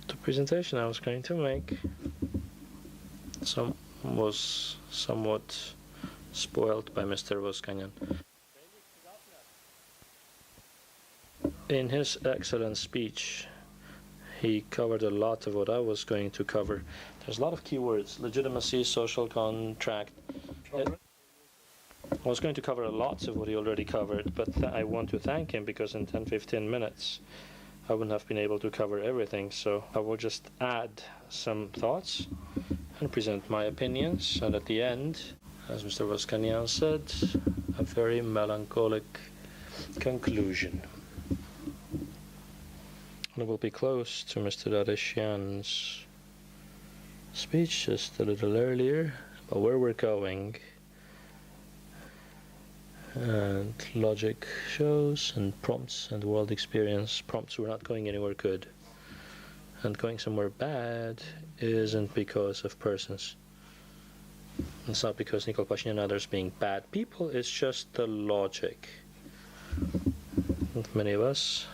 The presentation I was going to make was somewhat spoiled by Mr. Voskanyan. In his excellent speech, he covered a lot of what I was going to cover. There's a lot of keywords: legitimacy, social contract. I was going to cover a lot of what he already covered, but I want to thank him because in 10-15 minutes I wouldn't have been able to cover everything, so I will just add some thoughts and present my opinions, and at the end, as Mr. Voskanyan said, a very melancholic conclusion. And we'll be close to Mr. Dadesyan's speech just a little earlier about where we're going. And logic shows, and prompts, and world experience prompts we're not going anywhere good. And going somewhere bad isn't because of persons. It's not because Nikol Pashinyan and others being bad people, it's just the logic. And many of us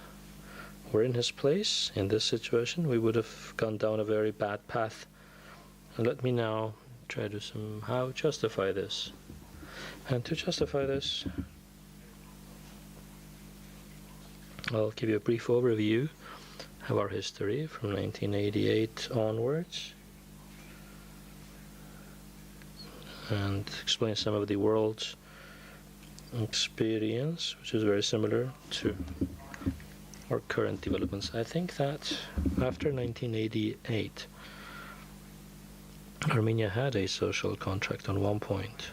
were in his place, in this situation, we would have gone down a very bad path. And let me now try to somehow justify this. And to justify this, I'll give you a brief overview of our history from 1988 onwards, and explain some of the world's experience, which is very similar to our current developments. I think that after 1988, Armenia had a social contract on one point.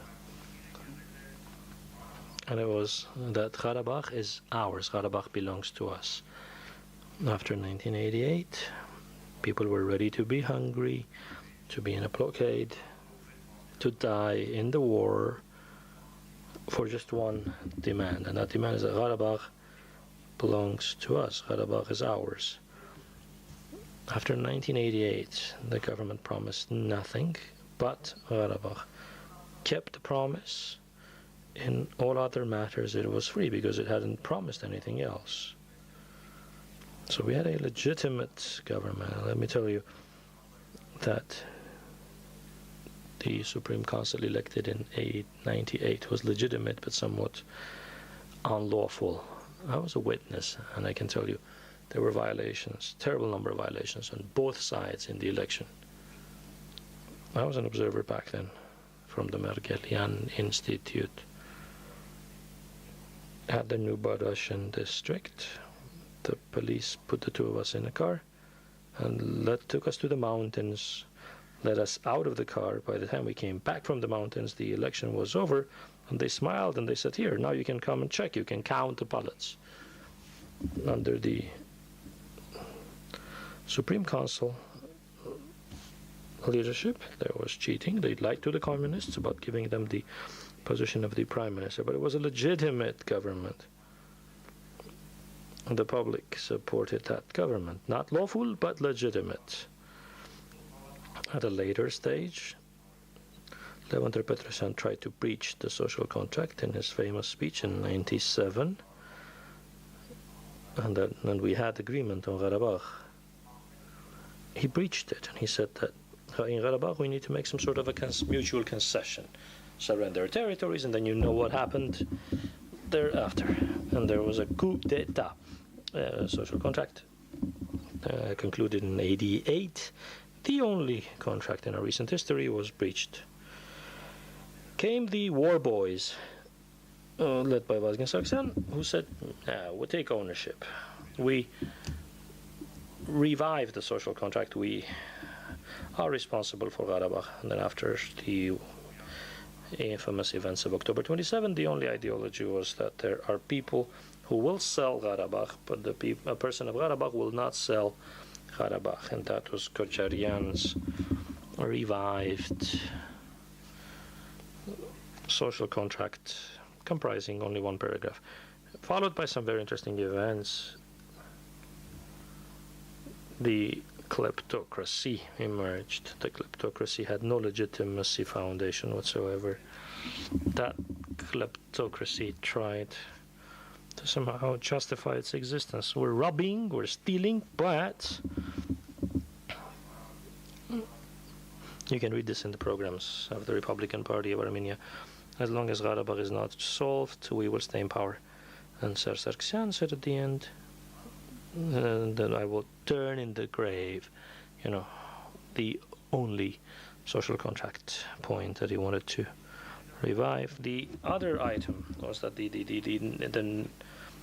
And it was that Karabakh is ours, Karabakh belongs to us. After 1988, people were ready to be hungry, to be in a blockade, to die in the war for just one demand. And that demand is that Karabakh belongs to us, Karabakh is ours. After 1988, the government promised nothing but Karabakh. Kept the promise. In all other matters it was free because it hadn't promised anything else. So we had a legitimate government. And let me tell you that the Supreme Council elected in 1998 was legitimate but somewhat unlawful. I was a witness, and I can tell you there were violations, terrible number of violations on both sides in the election. I was an observer back then from the Mergelian Institute at the New Russian district. The police put the two of us in a car and took us to the mountains, let us out of the car. By the time we came back from the mountains, the election was over, and they smiled and they said, "Here, now you can come and check, you can count the ballots." Under the Supreme Council leadership, there was cheating. They lied to the communists about giving them the position of the prime minister, but it was a legitimate government. The public supported that government. Not lawful, but legitimate. At a later stage, Levon Petrosyan tried to breach the social contract in his famous speech in 1997, and we had agreement on Karabakh. He breached it, and he said that in Karabakh we need to make some sort of a mutual concession, surrender territories, and then you know what happened thereafter. And there was a coup d'etat, social contract concluded in 1988. The only contract in our recent history was breached. Came the war boys, led by Vazgen Sargsyan, who said, we'll take ownership. We revived the social contract. We are responsible for Karabakh. And then after the infamous events of October 27, the only ideology was that there are people who will sell Karabakh, but a person of Karabakh will not sell Karabakh. And that was Kocharyan's revived social contract, comprising only one paragraph, followed by some very interesting events. The kleptocracy emerged. The kleptocracy had no legitimacy foundation whatsoever. That kleptocracy tried to somehow justify its existence. We're robbing, we're stealing, but you can read this in the programs of the Republican Party of Armenia. As long as Karabakh is not solved, we will stay in power. And Sir Sargsyan said at the end that I will turn in the grave, the only social contract point that he wanted to revive. The other item was that the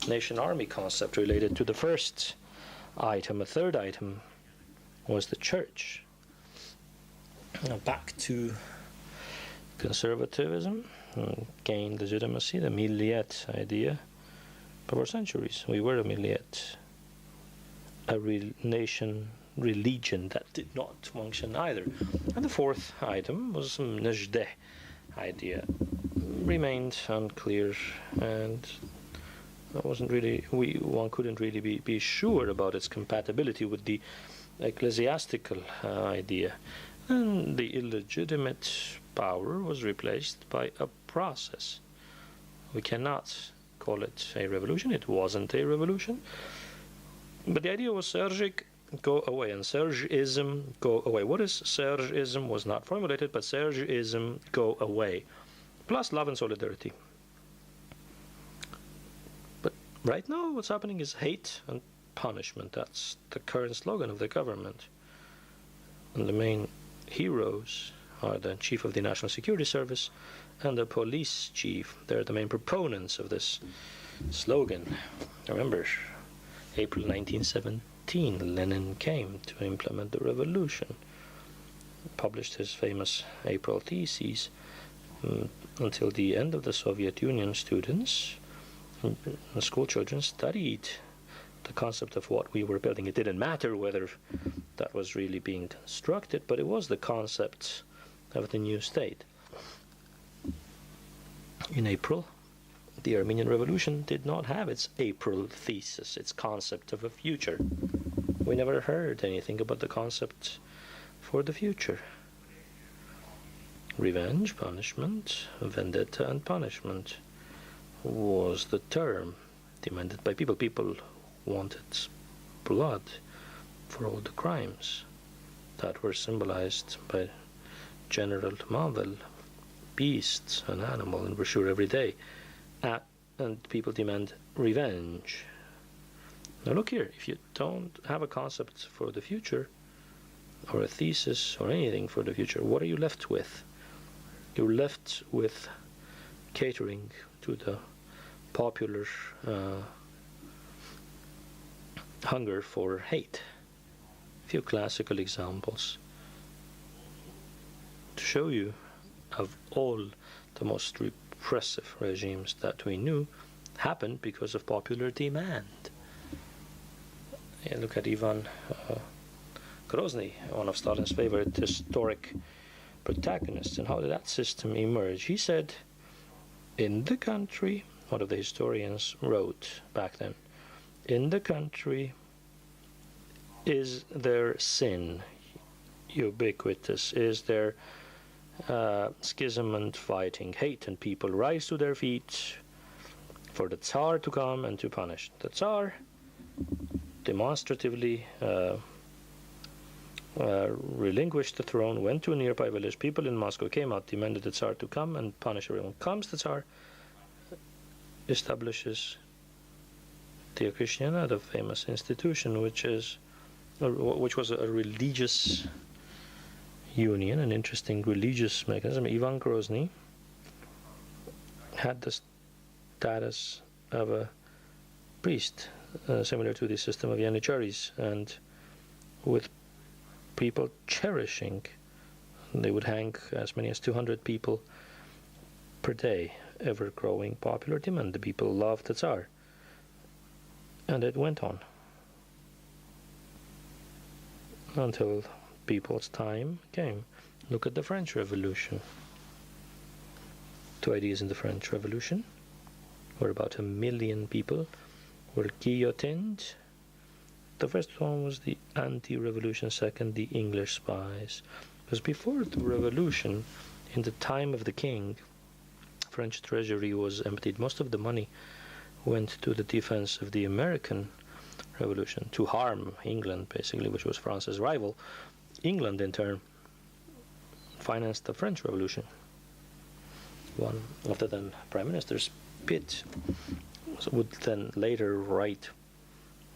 nation army concept related to the first item. A third item was the church. Now back to conservatism, gained legitimacy, the Milliyet idea. But for centuries we were a Milliyet, a nation religion that did not function either. And the fourth item was some Najdeh idea. Remained unclear, and that wasn't really, one couldn't really be sure about its compatibility with the ecclesiastical idea. And the illegitimate power was replaced by a process. We cannot call it a revolution. It wasn't a revolution. But the idea was Sergic, go away, and Sergism, go away. What is Sergism was not formulated, but Sergism, go away. Plus love and solidarity. But right now what's happening is hate and punishment. That's the current slogan of the government. And the main heroes are the chief of the National Security Service and the police chief. They're the main proponents of this slogan. Remember, April 1917, Lenin came to implement the revolution, published his famous April theses. Until the end of the Soviet Union, students and school children studied the concept of what we were building. It didn't matter whether that was really being constructed, but it was the concept of the new state. In April, the Armenian Revolution did not have its April thesis, its concept of a future. We never heard anything about the concept for the future. Revenge, punishment, vendetta and punishment was the term demanded by people. People wanted blood for all the crimes that were symbolized by General Marvel, beasts, an animal, and we're sure every day. And people demand revenge. Now look here, if you don't have a concept for the future, or a thesis, or anything for the future, what are you left with? You're left with catering to the popular hunger for hate. A few classical examples to show you of all the most repressive regimes that we knew happened because of popular demand. Yeah, look at Ivan Grozny, one of Stalin's favorite historic protagonists, and how did that system emerge? He said, in the country, one of the historians wrote back then, in the country is there sin ubiquitous? Is there schism and fighting, hate, and people rise to their feet for the Tsar to come and to punish? The Tsar demonstratively relinquished the throne, went to a nearby village. People in Moscow came out, demanded the Tsar to come and punish everyone. Comes the Tsar, establishes the Krishtiana, the famous institution, which was a religious union, an interesting religious mechanism. Ivan Grozny had the status of a priest, similar to the system of Yanicharis, and with people cherishing, they would hang as many as 200 people per day, ever-growing popular demand. The people loved the Tsar, and it went on until people's time came. Look at the French Revolution. Two ideas in the French Revolution, where about 1 million people were guillotined. The first one was the anti-revolution, second the English spies. Because before the revolution, in the time of the king, French treasury was emptied. Most of the money went to the defense of the American Revolution, to harm England, basically, which was France's rival. England, in turn, financed the French Revolution. One of the then Prime Ministers, Pitt, would then later write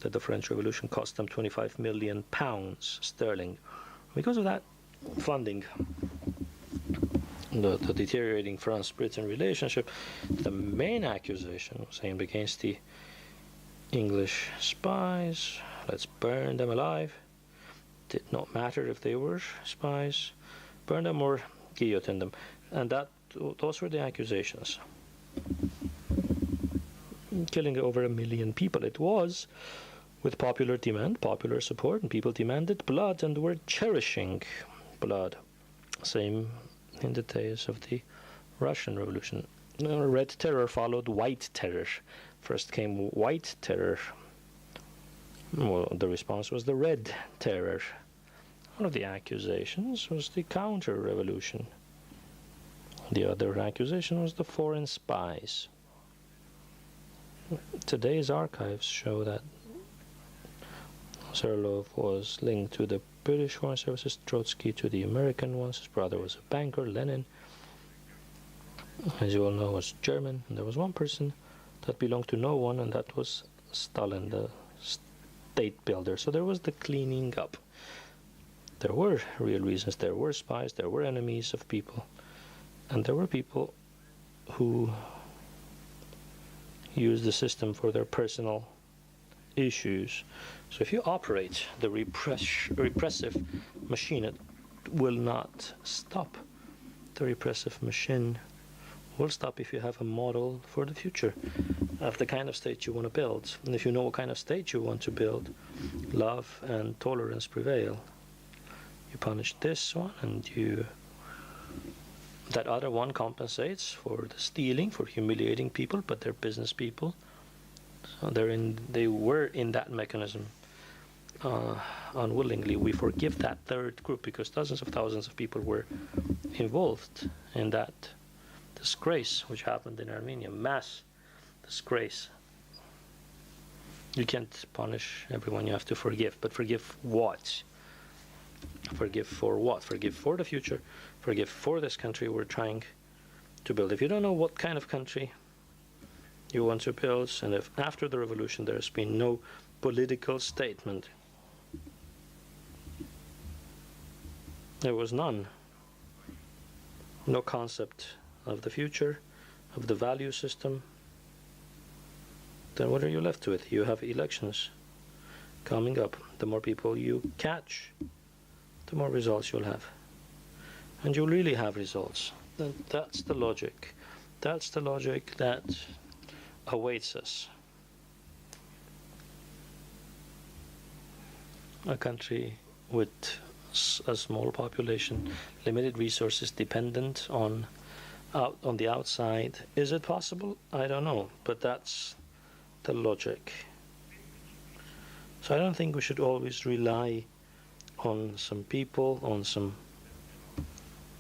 that the French Revolution cost them 25 million pounds sterling. Because of that funding, the deteriorating France-Britain relationship, the main accusation was aimed against the English spies. Let's burn them alive. Did not matter if they were spies. Burn them or guillotine them. And those were the accusations. Killing over 1 million people. It was with popular demand, popular support, and people demanded blood and were cherishing blood. Same in the days of the Russian Revolution. Red Terror followed White Terror. First came White Terror. Well, the response was the Red Terror. One of the accusations was the counter-revolution. The other accusation was the foreign spies. Today's archives show that Serlov was linked to the British Foreign Services, Trotsky to the American ones. His brother was a banker, Lenin, as you all know, was German. And there was one person that belonged to no one, and that was Stalin, the state builder. So there was the cleaning up. There were real reasons. There were spies, there were enemies of people, and there were people who used the system for their personal issues. So if you operate the repressive machine, it will not stop. The repressive machine will stop if you have a model for the future of the kind of state you want to build. And if you know what kind of state you want to build, love and tolerance prevail. You punish this one, and that other one compensates for the stealing, for humiliating people, but they're business people. So they were in that mechanism unwillingly. We forgive that third group because dozens of thousands of people were involved in that disgrace which happened in Armenia, mass disgrace. You can't punish everyone, you have to forgive. But forgive what? Forgive for what? Forgive for the future. Forgive for this country we're trying to build. If you don't know what kind of country you want to build, and if after the revolution there's been no political statement, there was none, no concept of the future, of the value system, then what are you left with? You have elections coming up. The more people you catch, the more results you'll have. And you'll really have results. Then that's the logic. That's the logic that awaits us. A country with a small population, limited resources, dependent on the outside. Is it possible? I don't know, but that's the logic. So I don't think we should always rely on some people, on some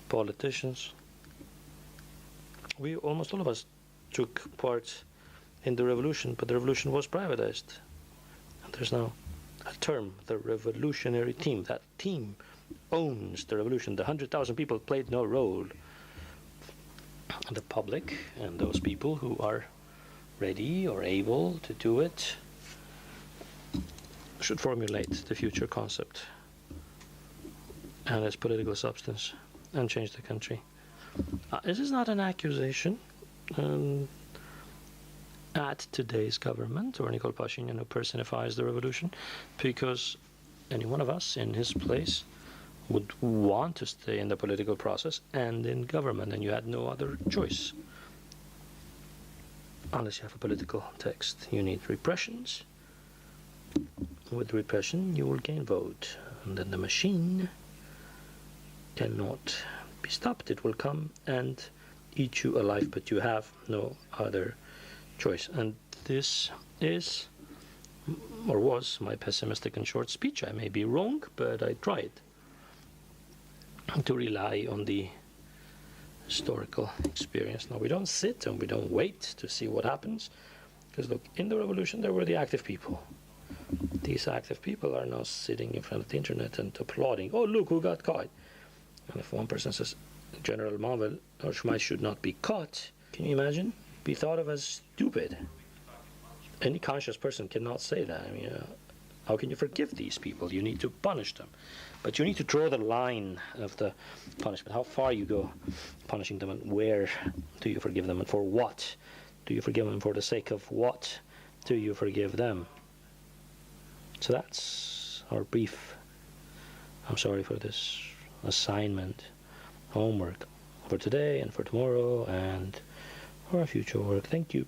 politicians. Almost all of us took part in the revolution, but the revolution was privatized. And there's now a term, the revolutionary team. That team owns the revolution. The 100,000 people played no role. And the public and those people who are ready or able to do it should formulate the future concept and its political substance and change the country. This is not an accusation at today's government or Nikol Pashinyan, who personifies the revolution, because any one of us in his place would want to stay in the political process and in government, and you had no other choice. Unless you have a political text, you need repressions. With repression, you will gain vote, and then the machine cannot be stopped. It will come and eat you alive, but you have no other choice. And this is, or was, my pessimistic and short speech. I may be wrong, but I tried to rely on the historical experience. Now, we don't sit and we don't wait to see what happens, because look, in the revolution there were the active people. These active people are now sitting in front of the internet and applauding, oh look who got caught. And if one person says General Marvel or Schmeiss should not be caught, can you imagine? Be thought of as stupid. Any conscious person cannot say that. I mean, how can you forgive these people? You need to punish them. But you need to draw the line of the punishment, how far you go punishing them, and where do you forgive them, and for what do you forgive them, for the sake of what do you forgive them? So that's our brief, I'm sorry for this assignment, homework for today and for tomorrow and for our future work. Thank you.